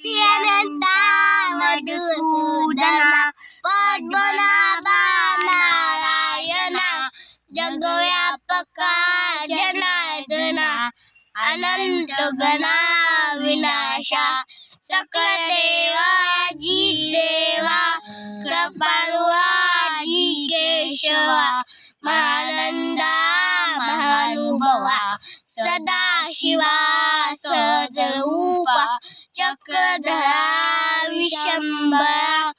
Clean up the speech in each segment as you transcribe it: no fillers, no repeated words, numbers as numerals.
अनंता मधुसूदना पद्मनाभा नारायणा जगव्यापका जनार्दना अनंत गणा विनाशा सकल देवाजी देवा कृपाळुआजी केशवा महानंदा महानुभवा सदाशिवा सहजरूपा चक्रधरा विशंभरा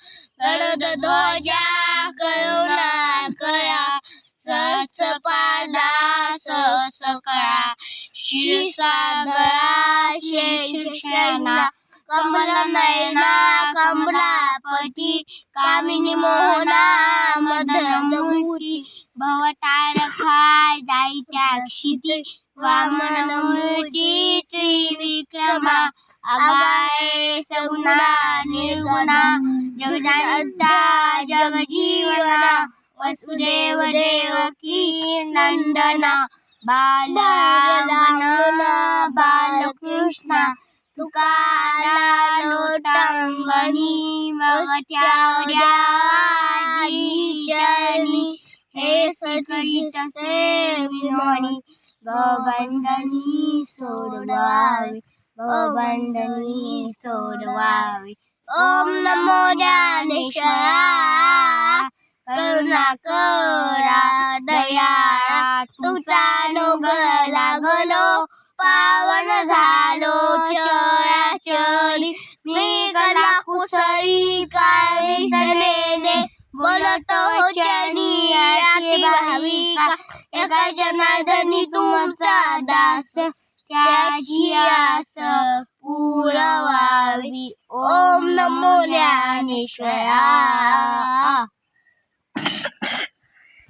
गरुडध्वजा करुणाकरा सहस्रपादा सहस्रकरा क्षीरसागरा शेषशयना कमलनयना कमलापती कामिनी मोहना मदनमूर्ती भवतारका दैत्याक्षिती वामनमूर्ती त्रिविक्रमा अगाय सगुणा निर्गुणा जगजानता जगजीवना वसुदेव देवकी नंदना बालरामना बालकृष्णा तुकारा लोटांगणी मगत्यावद्याजी चरणी हे सचित सेविमणी भवबंधनी सोडवावी भवबंधनी सोडवावी ओम नमो ज्ञानेश्वरा करुणाकरा दयाळा तुमचा अनुग्रह लागलो पावन झालो चराचरी मी कला कुसळी काय सनेने बोलतो चनी भाविका एका जनार्दनी तुमचा दास त्याची आस पुरवावी ओम नमो ज्ञानेश्वरा